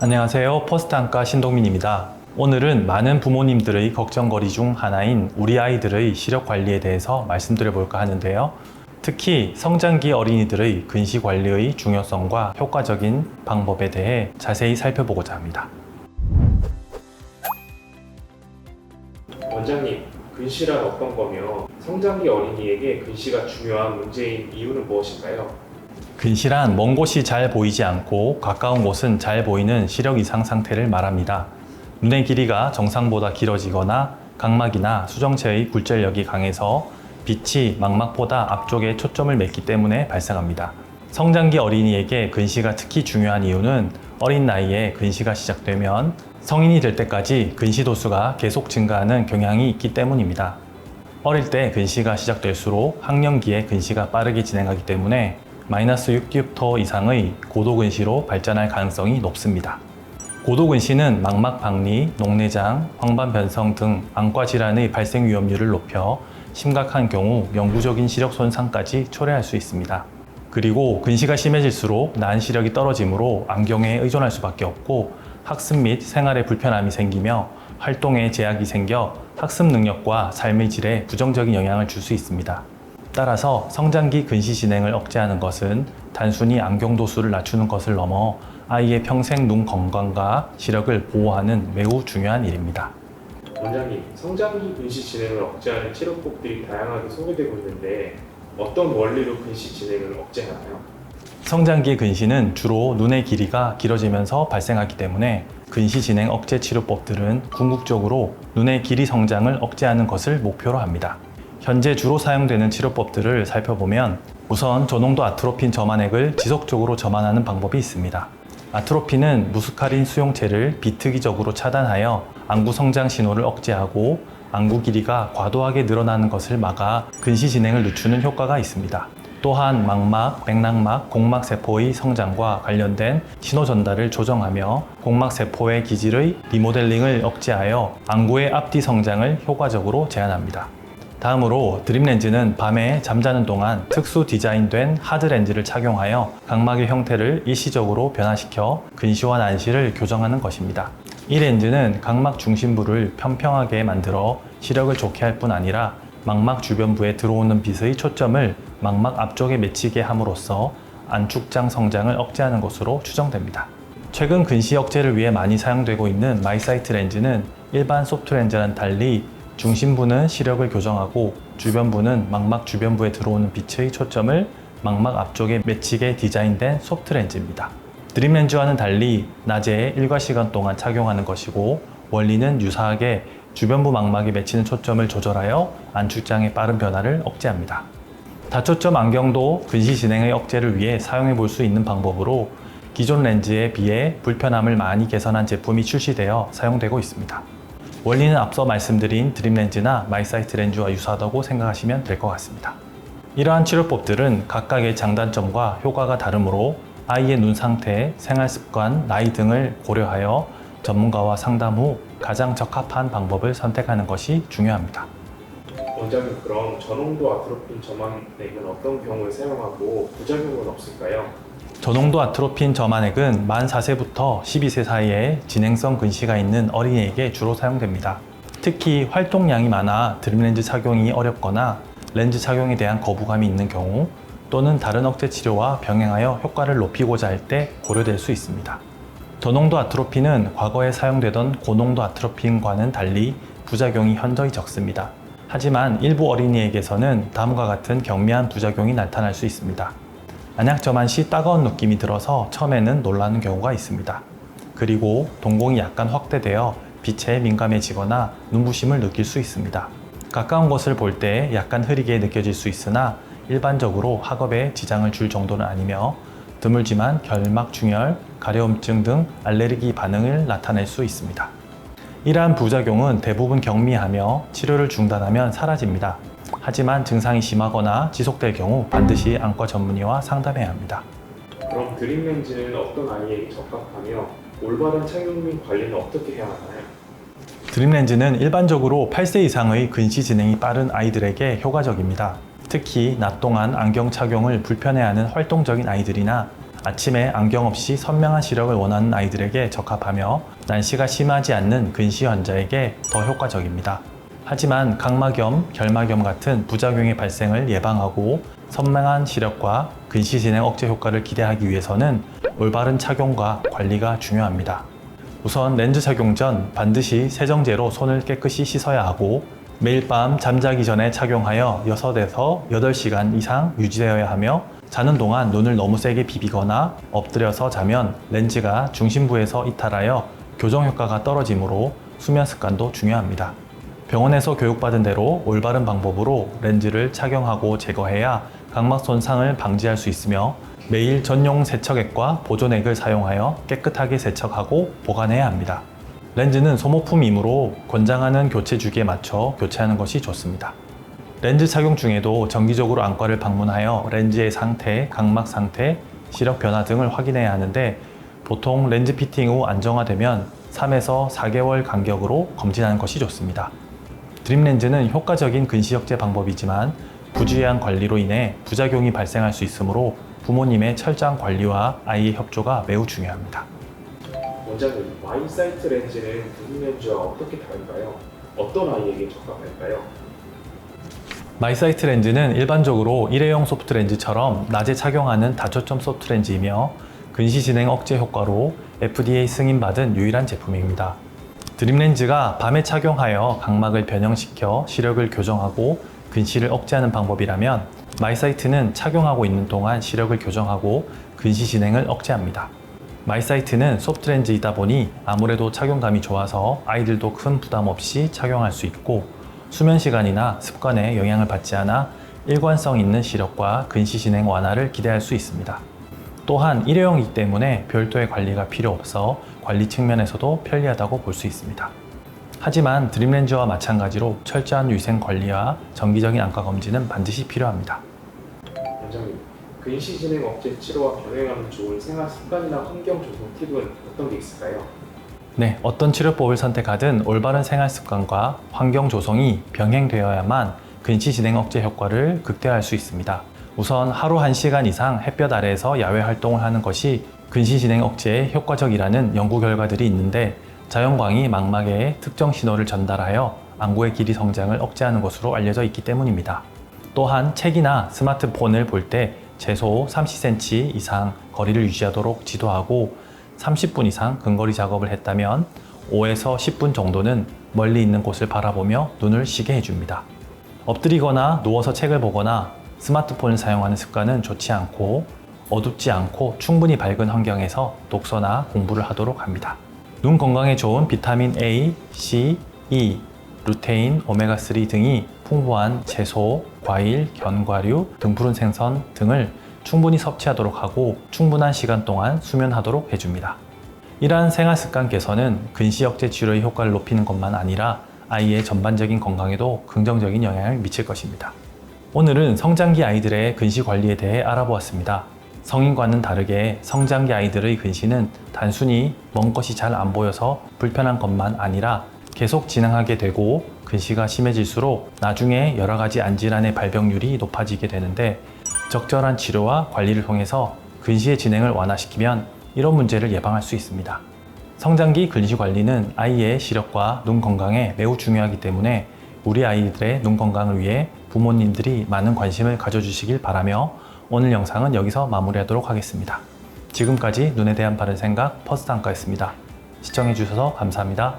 안녕하세요. 퍼스트안과 신동민입니다. 오늘은 많은 부모님들의 걱정거리 중 하나인 우리 아이들의 시력 관리에 대해서 말씀드려 볼까 하는데요. 특히 성장기 어린이들의 근시 관리의 중요성과 효과적인 방법에 대해 자세히 살펴보고자 합니다. 원장님, 근시란 어떤 거며 성장기 어린이에게 근시가 중요한 문제인 이유는 무엇인가요? 근시란 먼 곳이 잘 보이지 않고 가까운 곳은 잘 보이는 시력 이상 상태를 말합니다. 눈의 길이가 정상보다 길어지거나 각막이나 수정체의 굴절력이 강해서 빛이 망막보다 앞쪽에 초점을 맺기 때문에 발생합니다. 성장기 어린이에게 근시가 특히 중요한 이유는 어린 나이에 근시가 시작되면 성인이 될 때까지 근시 도수가 계속 증가하는 경향이 있기 때문입니다. 어릴 때 근시가 시작될수록 학령기에 근시가 빠르게 진행하기 때문에 마이너스 6디옵터 이상의 고도근시로 발전할 가능성이 높습니다. 고도근시는 망막 박리, 녹내장, 황반변성 등 안과 질환의 발생 위험률을 높여 심각한 경우 영구적인 시력 손상까지 초래할 수 있습니다. 그리고 근시가 심해질수록 난 시력이 떨어지므로 안경에 의존할 수밖에 없고 학습 및 생활에 불편함이 생기며 활동에 제약이 생겨 학습 능력과 삶의 질에 부정적인 영향을 줄 수 있습니다. 따라서 성장기 근시 진행을 억제하는 것은 단순히 안경 도수를 낮추는 것을 넘어 아이의 평생 눈 건강과 시력을 보호하는 매우 중요한 일입니다. 원장님, 성장기 근시 진행을 억제하는 치료법들이 다양하게 소개되고 있는데 어떤 원리로 근시 진행을 억제하나요? 성장기 근시는 주로 눈의 길이가 길어지면서 발생하기 때문에 근시 진행 억제 치료법들은 궁극적으로 눈의 길이 성장을 억제하는 것을 목표로 합니다. 현재 주로 사용되는 치료법들을 살펴보면 우선 저농도 아트로핀 점안액을 지속적으로 점안하는 방법이 있습니다. 아트로핀은 무스카린 수용체를 비특이적으로 차단하여 안구 성장 신호를 억제하고 안구 길이가 과도하게 늘어나는 것을 막아 근시 진행을 늦추는 효과가 있습니다. 또한 망막, 맥락막, 공막세포의 성장과 관련된 신호 전달을 조정하며 공막세포의 기질의 리모델링을 억제하여 안구의 앞뒤 성장을 효과적으로 제한합니다. 다음으로 드림렌즈는 밤에 잠자는 동안 특수 디자인된 하드렌즈를 착용하여 각막의 형태를 일시적으로 변화시켜 근시와 난시를 교정하는 것입니다. 이 렌즈는 각막 중심부를 평평하게 만들어 시력을 좋게 할 뿐 아니라 망막 주변부에 들어오는 빛의 초점을 망막 앞쪽에 맺히게 함으로써 안축장 성장을 억제하는 것으로 추정됩니다. 최근 근시 억제를 위해 많이 사용되고 있는 마이사이트 렌즈는 일반 소프트 렌즈와는 달리 중심부는 시력을 교정하고 주변부는 망막 주변부에 들어오는 빛의 초점을 망막 앞쪽에 맺히게 디자인된 소프트 렌즈입니다. 드림 렌즈와는 달리 낮에 일과 시간 동안 착용하는 것이고 원리는 유사하게 주변부 망막에 맺히는 초점을 조절하여 안축장의 빠른 변화를 억제합니다. 다초점 안경도 근시 진행의 억제를 위해 사용해 볼 수 있는 방법으로 기존 렌즈에 비해 불편함을 많이 개선한 제품이 출시되어 사용되고 있습니다. 원리는 앞서 말씀드린 드림렌즈나 마이사이트 렌즈와 유사하다고 생각하시면 될 것 같습니다. 이러한 치료법들은 각각의 장단점과 효과가 다르므로 아이의 눈 상태, 생활습관, 나이 등을 고려하여 전문가와 상담 후 가장 적합한 방법을 선택하는 것이 중요합니다. 원장님, 그럼 저농도 아트로핀 점안액은 어떤 경우에 사용하고 부작용은 없을까요? 저농도 아트로핀 점안액은 만 4세부터 12세 사이에 진행성 근시가 있는 어린이에게 주로 사용됩니다. 특히 활동량이 많아 드림렌즈 착용이 어렵거나 렌즈 착용에 대한 거부감이 있는 경우 또는 다른 억제 치료와 병행하여 효과를 높이고자 할 때 고려될 수 있습니다. 저농도 아트로핀은 과거에 사용되던 고농도 아트로핀과는 달리 부작용이 현저히 적습니다. 하지만 일부 어린이에게서는 다음과 같은 경미한 부작용이 나타날 수 있습니다. 안약 점안 시 따가운 느낌이 들어서 처음에는 놀라는 경우가 있습니다. 그리고 동공이 약간 확대되어 빛에 민감해지거나 눈부심을 느낄 수 있습니다. 가까운 것을 볼 때 약간 흐리게 느껴질 수 있으나 일반적으로 학업에 지장을 줄 정도는 아니며 드물지만 결막 충혈, 가려움증 등 알레르기 반응을 나타낼 수 있습니다. 이러한 부작용은 대부분 경미하며 치료를 중단하면 사라집니다. 하지만 증상이 심하거나 지속될 경우 반드시 안과 전문의와 상담해야 합니다. 그럼 드림 렌즈는 어떤 아이에게 적합하며 올바른 착용 및 관리는 어떻게 해야 하나요? 드림 렌즈는 일반적으로 8세 이상의 근시 진행이 빠른 아이들에게 효과적입니다. 특히 낮 동안 안경 착용을 불편해하는 활동적인 아이들이나 아침에 안경 없이 선명한 시력을 원하는 아이들에게 적합하며 난시가 심하지 않는 근시 환자에게 더 효과적입니다. 하지만 각막염, 결막염 같은 부작용의 발생을 예방하고 선명한 시력과 근시 진행 억제 효과를 기대하기 위해서는 올바른 착용과 관리가 중요합니다. 우선 렌즈 착용 전 반드시 세정제로 손을 깨끗이 씻어야 하고 매일 밤 잠자기 전에 착용하여 6에서 8시간 이상 유지되어야 하며 자는 동안 눈을 너무 세게 비비거나 엎드려서 자면 렌즈가 중심부에서 이탈하여 교정 효과가 떨어지므로 수면 습관도 중요합니다. 병원에서 교육받은 대로 올바른 방법으로 렌즈를 착용하고 제거해야 각막 손상을 방지할 수 있으며 매일 전용 세척액과 보존액을 사용하여 깨끗하게 세척하고 보관해야 합니다. 렌즈는 소모품이므로 권장하는 교체 주기에 맞춰 교체하는 것이 좋습니다. 렌즈 착용 중에도 정기적으로 안과를 방문하여 렌즈의 상태, 각막 상태, 시력 변화 등을 확인해야 하는데 보통 렌즈 피팅 후 안정화되면 3에서 4개월 간격으로 검진하는 것이 좋습니다. 드림렌즈는 효과적인 근시 억제 방법이지만 부주의한 관리로 인해 부작용이 발생할 수 있으므로 부모님의 철저한 관리와 아이의 협조가 매우 중요합니다. 원장님, 마이사이트 렌즈는 드림렌즈와 어떻게 다른가요? 어떤 아이에게 적합할까요? 마이사이트 렌즈는 일반적으로 일회용 소프트 렌즈처럼 낮에 착용하는 다초점 소프트 렌즈이며 근시 진행 억제 효과로 FDA 승인받은 유일한 제품입니다. 드림렌즈가 밤에 착용하여 각막을 변형시켜 시력을 교정하고 근시를 억제하는 방법이라면 마이사이트는 착용하고 있는 동안 시력을 교정하고 근시 진행을 억제합니다. 마이사이트는 소프트 렌즈이다 보니 아무래도 착용감이 좋아서 아이들도 큰 부담 없이 착용할 수 있고 수면 시간이나 습관에 영향을 받지 않아 일관성 있는 시력과 근시 진행 완화를 기대할 수 있습니다. 또한 일회용이기 때문에 별도의 관리가 필요 없어 관리 측면에서도 편리하다고 볼 수 있습니다. 하지만 드림렌즈와 마찬가지로 철저한 위생 관리와 정기적인 안과 검진은 반드시 필요합니다. 원장님, 근시 진행 억제 치료와 병행하면 좋은 생활 습관이나 환경 조성 팁은 어떤 게 있을까요? 네, 어떤 치료법을 선택하든 올바른 생활 습관과 환경 조성이 병행되어야만 근시 진행 억제 효과를 극대화할 수 있습니다. 우선 하루 1시간 이상 햇볕 아래에서 야외 활동을 하는 것이 근시 진행 억제에 효과적이라는 연구 결과들이 있는데 자연광이 망막에 특정 신호를 전달하여 안구의 길이 성장을 억제하는 것으로 알려져 있기 때문입니다. 또한 책이나 스마트폰을 볼 때 최소 30cm 이상 거리를 유지하도록 지도하고 30분 이상 근거리 작업을 했다면 5에서 10분 정도는 멀리 있는 곳을 바라보며 눈을 쉬게 해줍니다. 엎드리거나 누워서 책을 보거나 스마트폰을 사용하는 습관은 좋지 않고 어둡지 않고 충분히 밝은 환경에서 독서나 공부를 하도록 합니다. 눈 건강에 좋은 비타민 A, C, E, 루테인, 오메가3 등이 풍부한 채소, 과일, 견과류, 등푸른 생선 등을 충분히 섭취하도록 하고 충분한 시간 동안 수면하도록 해줍니다. 이러한 생활 습관 개선은 근시 억제 치료의 효과를 높이는 것만 아니라 아이의 전반적인 건강에도 긍정적인 영향을 미칠 것입니다. 오늘은 성장기 아이들의 근시 관리에 대해 알아보았습니다. 성인과는 다르게 성장기 아이들의 근시는 단순히 먼 것이 잘 안 보여서 불편한 것만 아니라 계속 진행하게 되고 근시가 심해질수록 나중에 여러 가지 안질환의 발병률이 높아지게 되는데 적절한 치료와 관리를 통해서 근시의 진행을 완화시키면 이런 문제를 예방할 수 있습니다. 성장기 근시 관리는 아이의 시력과 눈 건강에 매우 중요하기 때문에 우리 아이들의 눈 건강을 위해 부모님들이 많은 관심을 가져주시길 바라며 오늘 영상은 여기서 마무리하도록 하겠습니다. 지금까지 눈에 대한 바른 생각 퍼스트 안과였습니다. 시청해주셔서 감사합니다.